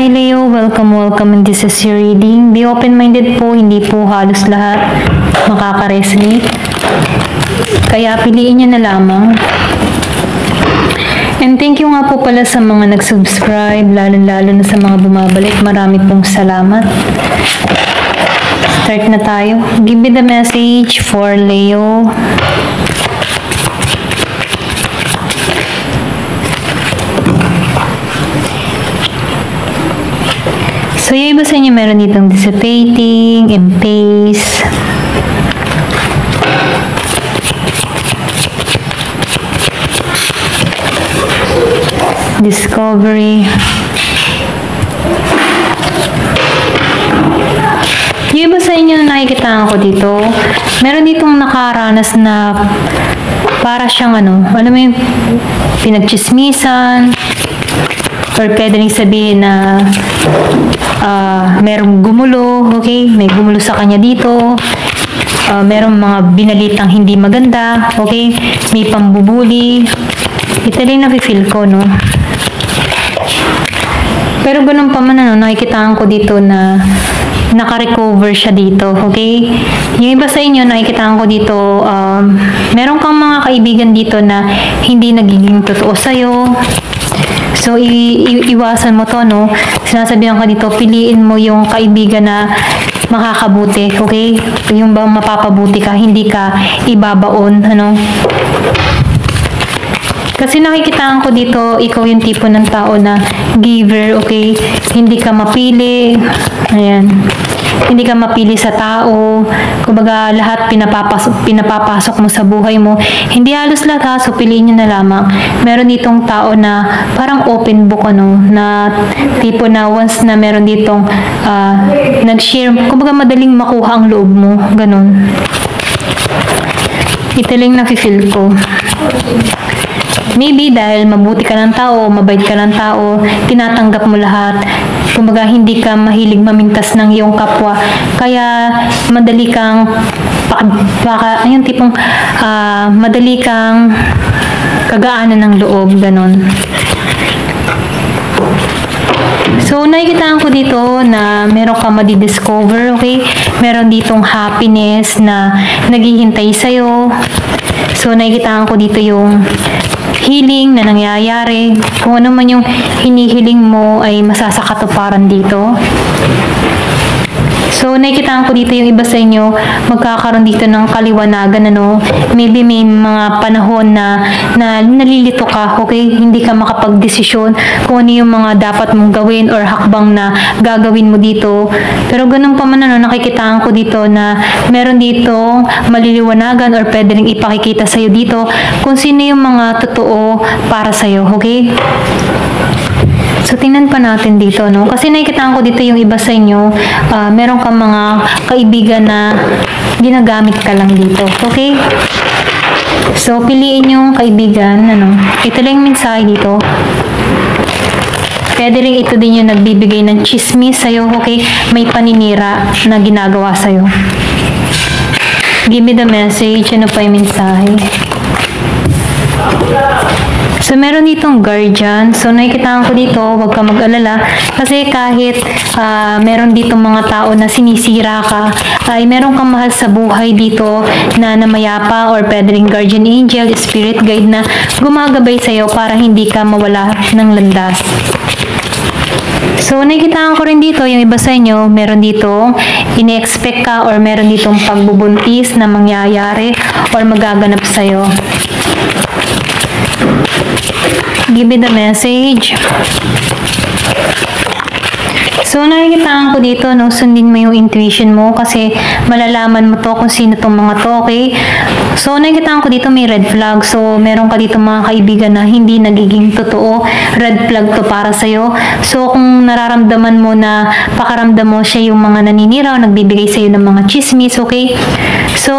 Hi Leo, welcome and this is your reading. Be open-minded po, hindi po halos lahat makaka-resonate. Kaya piliin nyo na lamang. And thank you nga po pala sa mga nag-subscribe, lalo na sa mga bumabalik. Marami pong salamat. Start na tayo. Give me the message for Leo. So, yung iba sa inyo meron ditong dissipating, impasse, discovery. Yung iba sa inyo na nakikitaan ko dito, meron ditong nakaranas na para siyang alam mo yung pinagchismisan, or pwede rin sabihin na merong gumulo, okay? May gumulo sa kanya dito. Merong mga binalitang hindi maganda, okay? May pambubuli. Ito rin nafe-feel ko, no? Pero ganun pa man, nakikitaan ko dito na naka-recover siya dito, okay? Yung iba sa inyo, nakikitaan ko dito, meron kang mga kaibigan dito na hindi nagiging totoo sa'yo. So, iwasan mo to, no? Sinasabihan ka dito, piliin mo yung kaibigan na makakabuti, okay? Yung bang mapapabuti ka, hindi ka ibabaon, Kasi nakikitaan ko dito, ikaw yung tipo ng tao na giver, okay? Hindi ka mapili. Ayan. Hindi ka mapili sa tao. Kumbaga, lahat pinapapasok mo sa buhay mo. Hindi halos lahat, ha? So, piliin nyo na lamang. Meron ditong tao na parang open book, na tipo na once na meron ditong nag-share, kumbaga madaling makuha ang loob mo. Ganon. Ito lang nafe-feel ko. Maybe dahil mabuti ka ng tao, mabait ka ng tao, tinatanggap mo lahat. Kumbaga, hindi ka mahilig mamintas ng iyong kapwa. Kaya, madali kang, madali kang kagaanan ng loob, ganon. So, nakikitaan ko dito na meron ka madidiscover, okay? Meron ditong happiness na naghihintay sa'yo. So, nakikitaan ko dito yung healing na nangyayari. Kung ano man yung hinihiling mo ay masasakatuparan dito. So, nakikitaan ko dito yung iba sa inyo, magkakaroon dito ng kaliwanagan, Maybe may mga panahon na nalilito ka, okay? Hindi ka makapag-desisyon kung ano yung mga dapat mong gawin or hakbang na gagawin mo dito. Pero ganun pa man, nakikitaan ko dito na meron dito maliliwanagan or pwede rin ipakikita sa'yo dito kung sino yung mga totoo para sa'yo, okay? So, tingnan pa natin dito, Kasi nakikitaan ko dito yung iba sa inyo, meron kang mga kaibigan na ginagamit ka lang dito, okay? So, piliin yung kaibigan, Ito lang yung mensahe dito. Pwede rin ito din yung nagbibigay ng chismis sa'yo, okay? May paninira na ginagawa sa'yo. Give me the message. Ano pa yung mensahe? So, meron ditong guardian. So, nakikitaan ko dito, huwag ka mag-alala. Kasi kahit meron ditong mga tao na sinisira ka, ay meron kang mahal sa buhay dito na namayapa or pwede ring guardian angel, spirit guide na gumagabay sa'yo para hindi ka mawala ng landas. So, nakikitaan ko rin dito, yung iba sa inyo, meron dito ine-expect ka or meron ditong pagbubuntis na mangyayari or magaganap sa'yo. Give me the message. So, nakikitaan ko dito, sundin mo yung intuition mo kasi malalaman mo to kung sino tong mga to, okay? So, nakikitaan ko dito may red flag. So, meron ka dito mga kaibigan na hindi nagiging totoo. Red flag to para sa'yo. So, kung nararamdaman mo na pakaramdam mo siya yung mga naninira o nagbibigay sa'yo ng mga chismis, okay? So,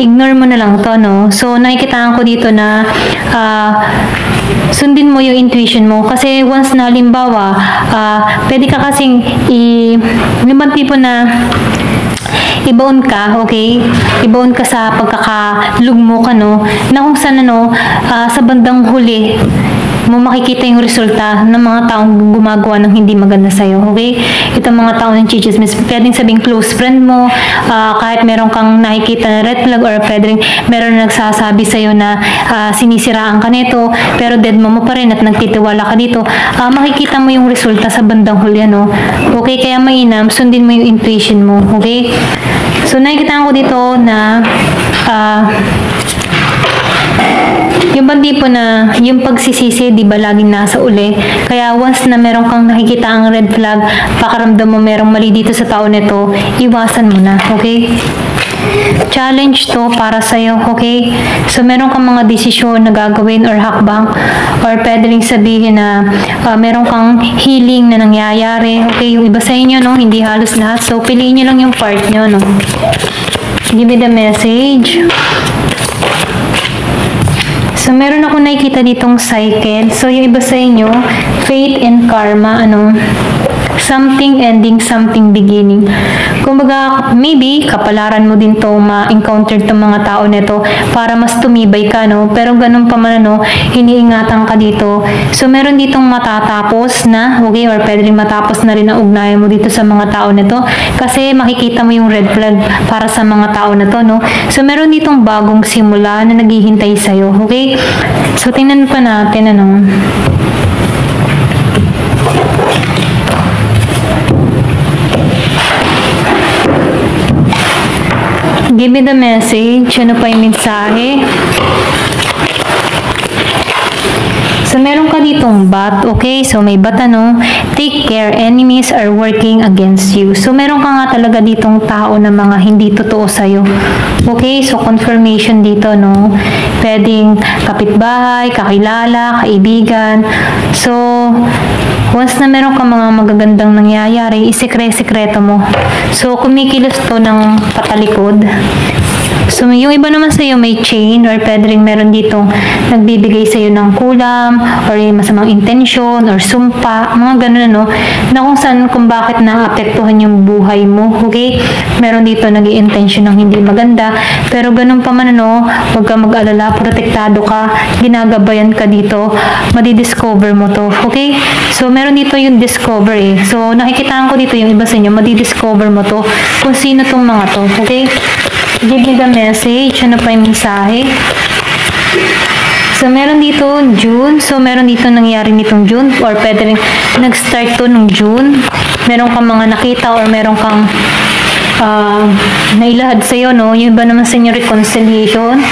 ignore mo na lang to, So, nakikitaan ko dito na sundin mo yung intuition mo kasi once na halimbawa, pwede ka kasing limang tipo na ibaon ka, okay? Ibaon ka sa pagkakalugmo ka, na kung saan, sa bandang huli, mo makikita yung resulta ng mga taong gumagawa ng hindi maganda sa'yo, okay? Itong mga taong ng chichismis, pwedeng sabing close friend mo, kahit meron kang nakikita na red flag or pwedeng meron na nagsasabi sa'yo na sinisiraan ka nito, pero dead mo pa rin at nagtitiwala ka dito, makikita mo yung resulta sa bandang huli, ano? Okay, kaya mainam, sundin mo yung intuition mo, okay? So, nakikita ko dito na yung bang tipo na yung pagsisisi, di ba, laging nasa uli. Kaya once na meron kang nakikita ang red flag, pakaramdam mo merong mali dito sa tao nito, iwasan mo na, okay? Challenge to para sa'yo, okay? So, meron kang mga desisyon na gagawin or hakbang, or pwede rin sabihin na meron kang healing na nangyayari, okay? Yung iba sa inyo, no? Hindi halos lahat. So, piliin nyo lang yung part nyo, no? Give me the message. So, meron ako nakikita ditong cycle. So, yung iba sa inyo, fate and karma, ano? Something ending, something beginning. Kumbaga, maybe, kapalaran mo din to ma-encounter itong mga tao nito para mas tumibay ka, no? Pero ganun pa man, no? Iniingatan ka dito. So, meron ditong matatapos na, okay? Or pwede rin matapos na rin ang ugnayan mo dito sa mga tao nito. Kasi makikita mo yung red flag para sa mga tao na to, no? So, meron ditong bagong simula na naghihintay sa'yo, okay? So, tingnan pa natin, ano? Give me the message. Ano pa yung mensahe? So, meron ka ditong bat, okay? So, may bat, ano? Take care, enemies are working against you. So, meron ka nga talaga ditong tao na mga hindi totoo sa'yo. Okay? So, confirmation dito, no? Pwedeng kapitbahay, kakilala, kaibigan. So, once na meron ka mga magagandang nangyayari, isikre-sikreto mo. So, kumikilos to ng patalikod. So, yung iba naman sa'yo may chain or pwede rin meron dito nagbibigay sa'yo ng kulam or masamang intensyon or sumpa, mga ganun, no? Na kung saan, kung bakit naapektuhan yung buhay mo, okay? Meron dito nag-i-intention ng hindi maganda, pero ganun pa man, no? Huwag ka mag-alala, protektado ka, ginagabayan ka dito, madidiscover mo to, okay? So, meron dito yung discover, eh. So, nakikitaan ko dito yung iba sa inyo, madidiscover mo to, kung sino tong mga to, okay? Give me the message. Ano pa yung mensahe? So, meron dito June. So, meron dito nangyari nitong June or pwede rin nag-start to nung June. Meron kang mga nakita or meron kang nailahad sa'yo, no? Yung iba naman sa inyo reconciliation.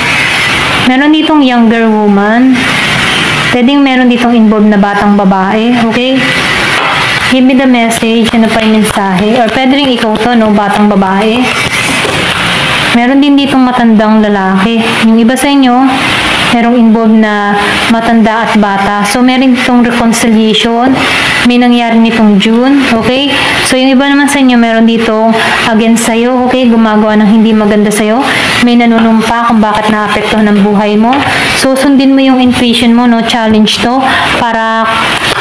Meron ditong younger woman. Pwedeng meron ditong involved na batang babae. Okay? Give me the message. Ano pa yung mensahe? Or pwede rin ikaw to, no? Batang babae. Meron din ditong matandang lalaki. Yung iba sa inyo, merong involved na matanda at bata. So, meron ditong reconciliation. May nangyari nitong June. Okay? So, yung iba naman sa inyo, meron ditong against sa'yo. Okay? Gumagawa ng hindi maganda sa'yo. May nanunumpa kung bakit naapektuhan ng buhay mo. So, sundin mo yung intuition mo, no? Challenge to. Para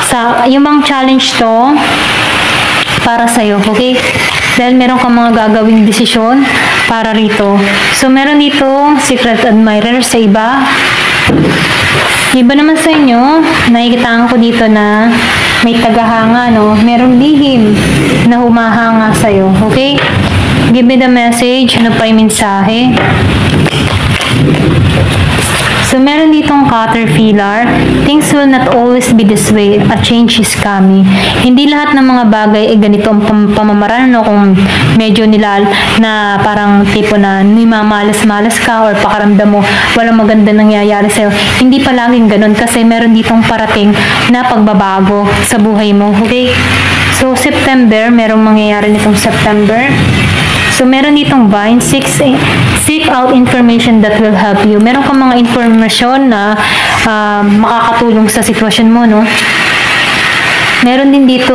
sa, yung bang challenge to, para sa'yo. Okay? Dahil meron kang mga gagawing desisyon para rito. So, meron dito secret admirer sa iba. Iba naman sa inyo, nakikitaan ko dito na may tagahanga, no? Merong lihim na humahanga sa'yo. Okay? Give me the message. Ano pa yung mensahe? So, meron ditong caterpillar. Things will not always be this way. A change is coming. Hindi lahat ng mga bagay ay ganito ang pamamaraan, no? Kung medyo nilal na parang tipo na mamalas-malas ka or pakaramdam mo walang maganda nangyayari sa'yo. Hindi palaging ganun kasi meron ditong parating na pagbabago sa buhay mo. Okay? So, September, merong mangyayari nitong September. So, meron ditong vine, seek out information that will help you. Meron kang mga information na makakatulong sa sitwasyon mo, no? Meron din dito,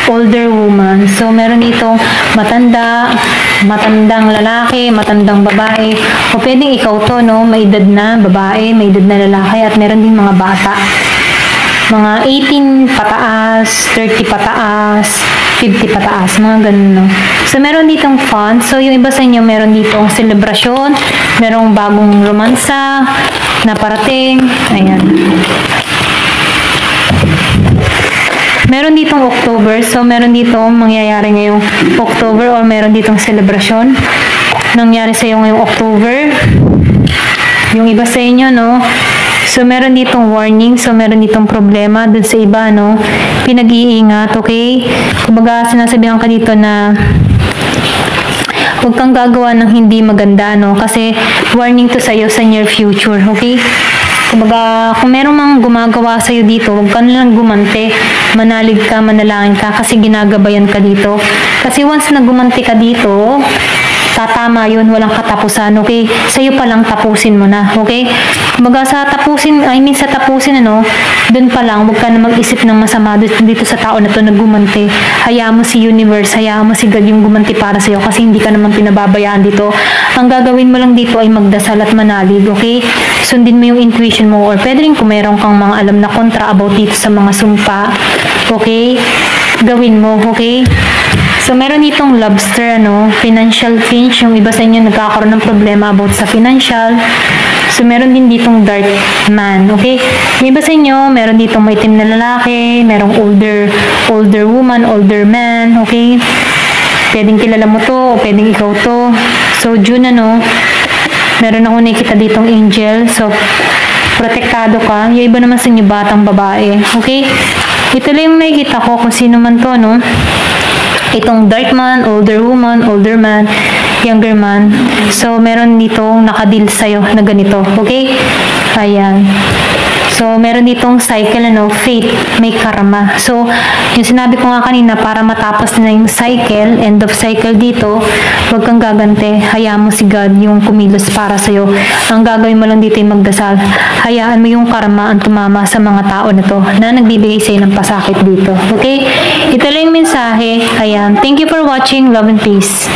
older woman. So, meron dito matandang lalaki, matandang babae. O pwedeng ikaw to, no? May edad na babae, may edad na lalaki, at meron din mga bata. Mga 18 pataas, 30 pataas, 50 pataas, mga ganun, no? So, meron ditong fun. So, yung iba sa inyo, meron ditong selebrasyon, merong bagong romansa na parating. Ayan. Meron ditong October, so meron ditong mangyayari ngayong October or meron ditong celebration nangyari sa iyo ngayong October. Yung iba sa inyo, no? So, meron ditong warning. So, meron ditong problema dun sa iba, no? Pinag-iingat, okay? Kumbaga, sinasabihan ka dito na huwag kang gagawa ng hindi maganda, no? Kasi, warning to sa'yo sa near future, okay? Kumbaga, kung merong mga gumagawa sa'yo dito, huwag ka nalang gumante. Manalig ka, manalangin ka, kasi ginagabayan ka dito. Kasi once na gumanti ka dito, tatama yun, walang katapusan, okay? Sa'yo pa lang tapusin mo na, okay? Kumbaga sa tapusin, ano, dun pa lang, huwag ka na mag-isip ng masama dito sa tao na to na gumanti. Hayaan mo si universe, hayaan mo si God yung gumanti para sa'yo kasi hindi ka naman pinababayaan dito. Ang gagawin mo lang dito ay magdasal at manalig, okay? Sundin mo yung intuition mo or pwede rin kung meron kang mga alam na kontra about dito sa mga sumpa, okay? Gawin mo, okay? So, meron ditong lobster, ano, financial pinch. Yung iba sa inyo nagkakaroon ng problema about sa financial. So, meron din ditong dark man, okay? Yung iba sa inyo, meron ditong maitim na lalaki, merong older woman, older man, okay? Pwedeng kilala mo to, o pwedeng ikaw to. So, June, ano, meron ako nakikita ditong angel. So, protektado ka. Yung iba naman sa inyo, batang babae, okay? Ito lang yung nakikita ko kung sino man to, no? Itong dark man, older woman, older man, younger man. So, meron ditong nakadil sa'yo na ganito. Okay? Ayan. So, meron ditong cycle, ano, fate, may karma. So, yung sinabi ko nga kanina, para matapos na yung cycle, end of cycle dito, huwag kang gagante. Hayaan mo si God yung kumilos para sa'yo. Ang gagawin mo lang dito yung magdasal. Hayaan mo yung karma ang tumama sa mga tao na to na nagbibigay sa'yo ng pasakit dito. Okay? Ito lang yung mensahe. Ayan. Thank you for watching. Love and peace.